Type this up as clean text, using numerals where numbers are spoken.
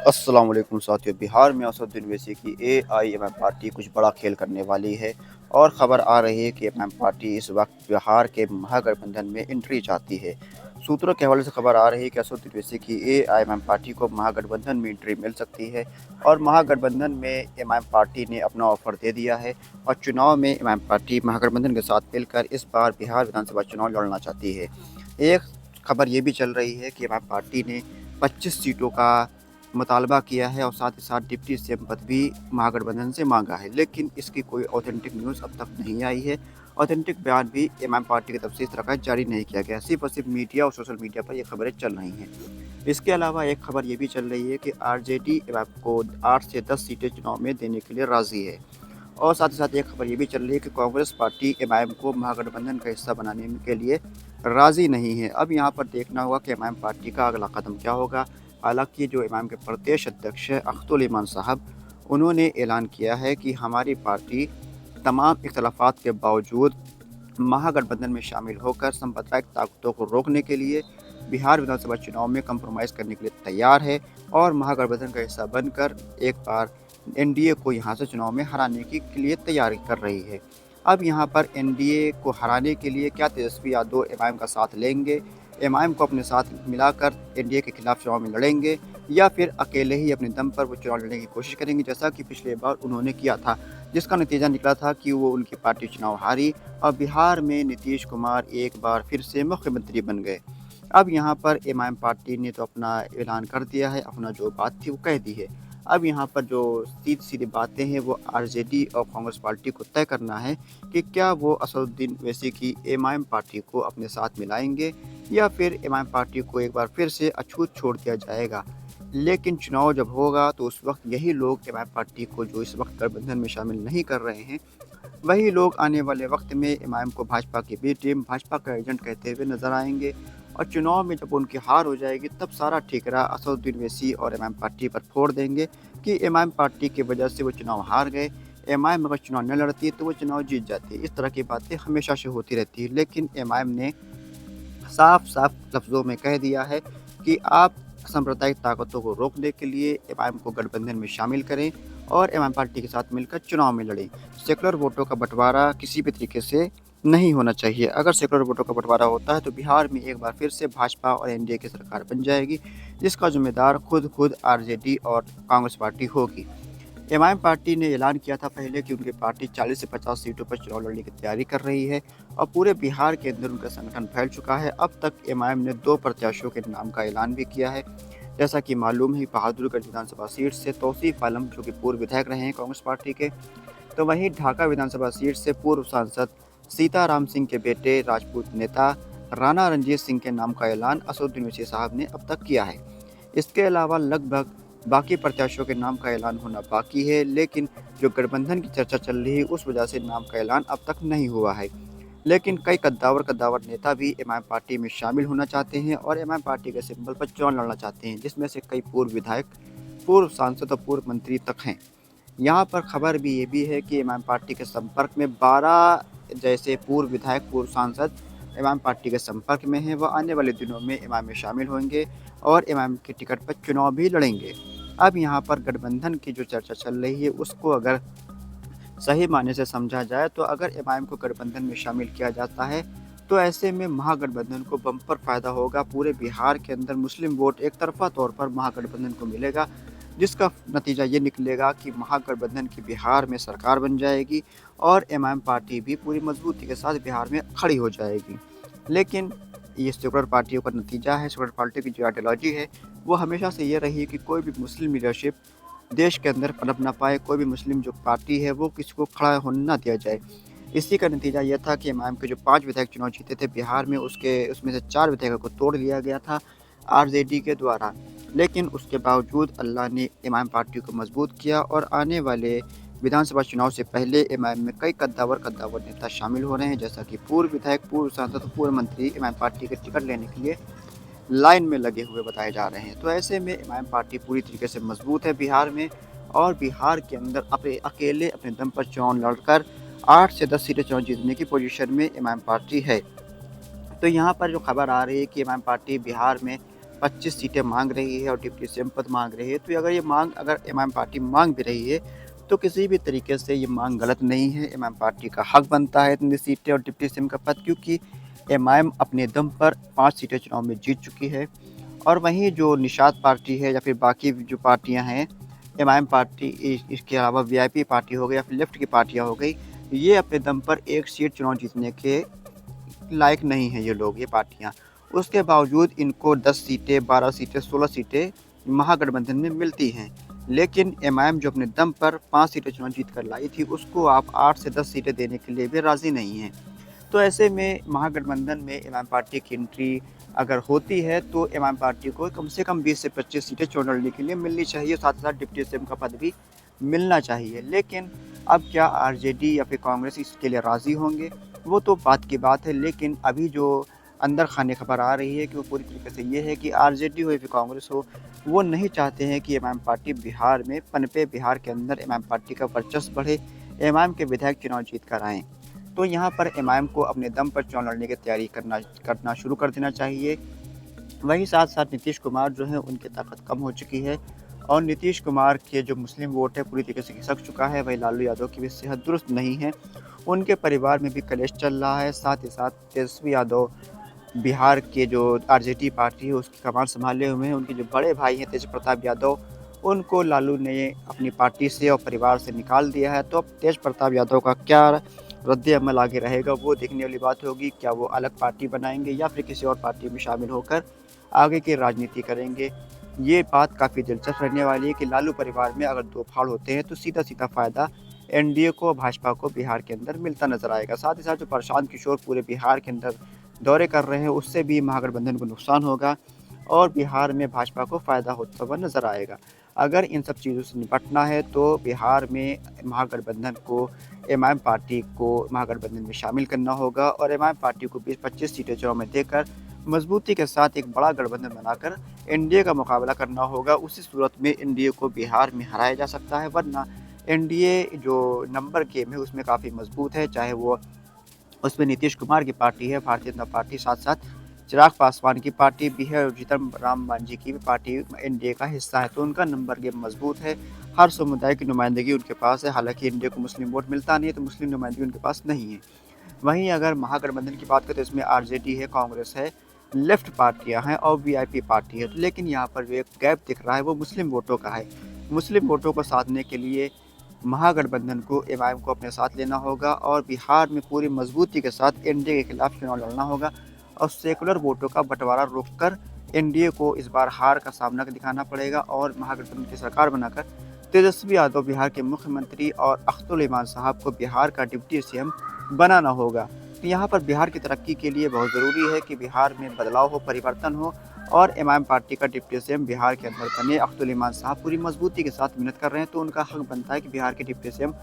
अस्सलाम वालेकुम साथियों। बिहार में असदुद्दीन ओवैसी की एआईएमआईएम पार्टी कुछ बड़ा खेल करने वाली है और ख़बर आ रही है कि एमआईएम पार्टी इस वक्त बिहार के महागठबंधन में एंट्री चाहती है। सूत्रों के हवाले से खबर आ रही है कि असदुद्दीन ओवैसी की एआईएमआईएम पार्टी को महागठबंधन में एंट्री मिल सकती है और महागठबंधन में एमआईएम पार्टी ने अपना ऑफर दे दिया है और चुनाव में एमआईएम पार्टी महागठबंधन के साथ मिलकर इस बार बिहार विधानसभा चुनाव लड़ना चाहती है। एक खबर ये भी चल रही है कि एमआईएम पार्टी ने 25 सीटों का मुतालबा किया है और साथ ही साथ डिप्टी सीएम पद भी महागठबंधन से मांगा है, लेकिन इसकी कोई ऑथेंटिक न्यूज़ अब तक नहीं आई है। ऑथेंटिक बयान भी एमआईएम पार्टी की तरफ से इस तरह का जारी नहीं किया गया। सिर्फ और सिर्फ मीडिया और सोशल मीडिया पर ये खबरें चल रही हैं। इसके अलावा एक खबर ये भी चल रही है कि आरजेडी एमआईएम को 8 से 10 सीटें चुनाव में देने के लिए राज़ी है और साथ ही साथ एक खबर ये भी चल रही है कि कांग्रेस पार्टी एमआईएम को महागठबंधन का हिस्सा बनाने के लिए राज़ी नहीं है। अब यहाँ पर देखना होगा कि एमआईएम पार्टी का अगला कदम क्या होगा। हालांकि जो इमाम के प्रदेश अध्यक्ष हैं अख्तुल ईमान साहब, उन्होंने ऐलान किया है कि हमारी पार्टी तमाम इख्तलाफात के बावजूद महागठबंधन में शामिल होकर सांप्रदायिक ताकतों को रोकने के लिए बिहार विधानसभा चुनाव में कंप्रोमाइज़ करने के लिए तैयार है और महागठबंधन का हिस्सा बनकर एक बार एनडीए को यहाँ से चुनाव में हराने के लिए तैयारी कर रही है। अब यहाँ पर एनडीए को हराने के लिए क्या तेजस्वी यादव एमआईएम का साथ लेंगे, एमआईएम को अपने साथ मिलाकर एनडीए के खिलाफ चुनाव में लड़ेंगे या फिर अकेले ही अपने दम पर वो चुनाव लड़ने की कोशिश करेंगे, जैसा कि पिछले बार उन्होंने किया था, जिसका नतीजा निकला था कि वो उनकी पार्टी चुनाव हारी और बिहार में नीतीश कुमार एक बार फिर से मुख्यमंत्री बन गए। अब यहाँ पर एमआईएम पार्टी ने तो अपना ऐलान कर दिया है, अपना जो बात थी वो कह दी है। अब यहाँ पर जो सीधी-सीधी बातें हैं वो आरजेडी और कांग्रेस पार्टी को तय करना है कि क्या वो असदुद्दीन ओवैसी की एमआईएम पार्टी को अपने साथ मिलाएंगे या फिर एमआईएम पार्टी को एक बार फिर से अछूत छोड़ दिया जाएगा। लेकिन चुनाव जब होगा तो उस वक्त यही लोग एमआईएम पार्टी को, जो इस वक्त गठबंधन में शामिल नहीं कर रहे हैं, वही लोग आने वाले वक्त में एमआईएम को भाजपा की बी टीम, भाजपा का एजेंट कहते हुए नजर आएंगे और चुनाव में जब उनकी हार हो जाएगी तब सारा ठिकरा असदुद्दीन ओवैसी और एमआईएम पार्टी पर फोड़ देंगे कि एमआईएम पार्टी की वजह से वो चुनाव हार गए। एमआईएम अगर चुनाव न लड़ती तो वो चुनाव जीत जाती। इस तरह की बातें हमेशा से होती रहती है, लेकिन एमआईएम ने साफ-साफ लफ्ज़ों में कह दिया है कि आप सांप्रदायिक ताकतों को रोकने के लिए एमआईएम को गठबंधन में शामिल करें और एमआईएम पार्टी के साथ मिलकर चुनाव में लड़ें। सेकुलर वोटों का बँटवारा किसी भी तरीके से नहीं होना चाहिए। अगर सेकुलर वोटों का बँटवारा होता है तो बिहार में एक बार फिर से भाजपा और एनडीए की सरकार बन जाएगी, जिसका ज़िम्मेदार खुद आरजेडी और कांग्रेस पार्टी होगी। एमआईएम पार्टी ने ऐलान किया था पहले कि उनकी पार्टी 40 से 50 सीटों पर चुनाव लड़ने की तैयारी कर रही है और पूरे बिहार के अंदर उनका संगठन फैल चुका है। अब तक एमआईएम ने 2 प्रत्याशियों के नाम का ऐलान भी किया है। जैसा कि मालूम है, बहादुरगढ़ विधानसभा सीट से तौसीफ आलम, जो कि पूर्व विधायक रहे हैं कांग्रेस पार्टी के, तो वहीं ढाका विधानसभा सीट से पूर्व सांसद सीताराम सिंह के बेटे राजपूत नेता राणा रणजीत सिंह के नाम का ऐलान असदुद्दीन ओवैसी साहब ने अब तक किया है। इसके अलावा लगभग बाकी प्रत्याशियों के नाम का ऐलान होना बाकी है, लेकिन जो गठबंधन की चर्चा चल रही है उस वजह से नाम का ऐलान अब तक नहीं हुआ है। लेकिन कई कद्दावर नेता भी एमआईएम पार्टी में शामिल होना चाहते हैं और एमआईएम पार्टी के सिंबल पर चुनाव लड़ना चाहते हैं, जिसमें से कई पूर्व विधायक, पूर्व सांसद और पूर्व मंत्री तक हैं। यहाँ पर खबर भी ये भी है कि एमआईएम पार्टी के संपर्क में 12 जैसे पूर्व विधायक, पूर्व सांसद एमआईएम पार्टी के संपर्क में हैं। वह आने वाले दिनों में एमआईएम में शामिल होंगे और एमआईएम के टिकट पर चुनाव भी लड़ेंगे। अब यहाँ पर गठबंधन की जो चर्चा चल रही है उसको अगर सही मायने से समझा जाए तो अगर एमआईएम को गठबंधन में शामिल किया जाता है तो ऐसे में महागठबंधन को बम्पर फायदा होगा। पूरे बिहार के अंदर मुस्लिम वोट एक तरफा तौर पर महागठबंधन को मिलेगा, जिसका नतीजा ये निकलेगा कि महागठबंधन की बिहार में सरकार बन जाएगी और एमआईएम पार्टी भी पूरी मजबूती के साथ बिहार में खड़ी हो जाएगी। लेकिन ये सेकुलर पार्टियों का नतीजा है। सेकुलर पार्टी की जो आइडियोलॉजी है वो हमेशा से ये रही है कि कोई भी मुस्लिम लीडरशिप देश के अंदर पनप ना पाए, कोई भी मुस्लिम जो पार्टी है वो किसी को खड़ा होने ना दिया जाए। इसी का नतीजा यह था कि एमआईएम के जो 5 विधायक चुनाव जीते थे बिहार में, उसमें से 4 विधायकों को तोड़ लिया गया था आरजेडी के द्वारा। लेकिन उसके बावजूद अल्लाह ने एमआईएम पार्टी को मजबूत किया और आने वाले विधानसभा चुनाव से पहले एमआईएम में कई कद्दावर नेता शामिल हो रहे हैं, जैसा कि पूर्व विधायक, पूर्व सांसद, पूर्व मंत्री एमआईएम पार्टी के टिकट लेने के लिए लाइन में लगे हुए बताए जा रहे हैं। तो ऐसे में एमआईएम पार्टी पूरी तरीके से मजबूत है बिहार में और बिहार के अंदर अकेले अपने दम पर चुनाव लड़कर 8 से 10 सीटें चुनाव जीतने की पोजीशन में एमआईएम पार्टी है। तो यहाँ पर जो खबर आ रही है कि एमआईएम पार्टी बिहार में 25 सीटें मांग रही है और डिप्टी सीएम पद मांग रही है, तो अगर ये मांग अगर एमआईएम पार्टी मांग भी रही है तो किसी भी तरीके से ये मांग गलत नहीं है। एमआईएम पार्टी का हक बनता है इतनी सीटें और डिप्टी सीएम का पद, क्योंकि एमआईएम अपने दम पर 5 सीटें चुनाव में जीत चुकी है। और वहीं जो निषाद पार्टी है या फिर बाकी जो पार्टियां हैं, एमआईएम पार्टी, इसके अलावा वीआईपी पार्टी हो गई या फिर लेफ्ट की पार्टियां हो गई, ये अपने दम पर एक सीट चुनाव जीतने के लायक नहीं है ये लोग, ये पार्टियां। उसके बावजूद इनको 10 सीटें, 12 सीटें, 16 सीटें महागठबंधन में मिलती हैं। लेकिन एमआईएम जो अपने दम पर 5 सीटें चुनाव जीत कर लाई थी, उसको आप 8 से 10 सीटें देने के लिए भी राज़ी नहीं हैं। तो ऐसे में महागठबंधन में एमआईएम पार्टी की एंट्री अगर होती है तो एमआईएम पार्टी को कम से कम 20 से 25 सीटें चुनाव लड़ने के लिए मिलनी चाहिए, साथ ही साथ डिप्टी सीएम का पद भी मिलना चाहिए। लेकिन अब क्या आरजेडी या फिर कांग्रेस इसके लिए राज़ी होंगे, वो तो बात की बात है। लेकिन अभी जो अंदर खाने खबर आ रही है कि वो पूरी तरीके से ये है कि आरजेडी हो या फिर कांग्रेस हो, वो नहीं चाहते हैं कि एमआईएम पार्टी बिहार में पनपे, बिहार के अंदर एमआईएम पार्टी का वर्चस्व बढ़े, एमआईएम के विधायक चुनाव जीत कर आएँ। तो यहाँ पर एमआईएम को अपने दम पर चुनाव लड़ने की तैयारी करना शुरू कर देना चाहिए। वहीं साथ-साथ नीतीश कुमार जो हैं, उनकी ताकत कम हो चुकी है और नीतीश कुमार के जो मुस्लिम वोट है पूरी तरीके से खिसक चुका है। वहीं लालू यादव की भी सेहत दुरुस्त नहीं है, उनके परिवार में भी कलेश चल रहा है। साथ ही साथ तेजस्वी यादव बिहार के जो आरजेडी पार्टी है उसकी कमान संभाले हुए हैं। उनके जो बड़े भाई हैं तेज प्रताप यादव, उनको लालू ने अपनी पार्टी से और परिवार से निकाल दिया है। तो अब तेज प्रताप यादव का क्या रद्द-ए-अमल आगे रहेगा, वो देखने वाली बात होगी। क्या वो अलग पार्टी बनाएँगे या फिर किसी और पार्टी में शामिल होकर आगे की राजनीति करेंगे? ये बात काफ़ी दिलचस्प रहने वाली है कि लालू परिवार में अगर 2 फाड़ होते हैं तो सीधा-सीधा फ़ायदा एनडीए को, भाजपा को बिहार के अंदर मिलता नज़र आएगा। साथ ही साथ जो प्रशांत किशोर पूरे बिहार के अंदर दौरे कर रहे हैं, उससे भी महागठबंधन को नुकसान होगा और बिहार में भाजपा को फ़ायदा होता हुआ नज़र आएगा। अगर इन सब चीज़ों से निपटना है तो बिहार में महागठबंधन को, एमआईएम पार्टी को महागठबंधन में शामिल करना होगा और एमआईएम पार्टी को 20-25 सीटें चुनाव में देकर मजबूती के साथ एक बड़ा गठबंधन बनाकर एनडीए का मुकाबला करना होगा। उसी सूरत में एनडीए को बिहार में हराया जा सकता है, वरना एनडीए जो नंबर गेम है उसमें काफ़ी मजबूत है। चाहे वो उसमें नीतीश कुमार की पार्टी है, भारतीय जनता पार्टी, साथ-साथ चिराग पासवान की पार्टी भी है और जीतन राम मांझी की भी पार्टी एनडीए का हिस्सा है, तो उनका नंबर गेम मजबूत है। हर समुदाय की नुमाइंदगी उनके पास है। हालाँकि एनडीए को मुस्लिम वोट मिलता नहीं है, तो मुस्लिम नुमाइंदगी उनके पास नहीं है। वहीं अगर महागठबंधन की बात करें तो इसमें आरजेडी है, कांग्रेस है, लेफ्ट पार्टियां हैं और वीआईपी पार्टी है। लेकिन यहाँ पर जो एक गैप दिख रहा है वो मुस्लिम वोटों का है। मुस्लिम वोटों को साधने के लिए महागठबंधन को, एमआईएम को अपने साथ लेना होगा और बिहार में पूरी मजबूती के साथ एनडीए के खिलाफ चुनाव लड़ना होगा और सेकुलर वोटों का बंटवारा रोककर एनडीए को इस बार हार का सामना दिखाना पड़ेगा और महागठबंधन की सरकार बनाकर तेजस्वी यादव बिहार के मुख्यमंत्री और अख्तुल इमान साहब को बिहार का डिप्टी सीएम बनाना होगा। तो यहाँ पर बिहार की तरक्की के लिए बहुत ज़रूरी है कि बिहार में बदलाव हो, परिवर्तन हो और एमआईएम पार्टी का डिप्टी सीएम बिहार के अंदर बने। अख्तुल इमान साहब पूरी मजबूती के साथ मेहनत कर रहे हैं, तो उनका हक बनता है कि बिहार के डिप्टी सीएम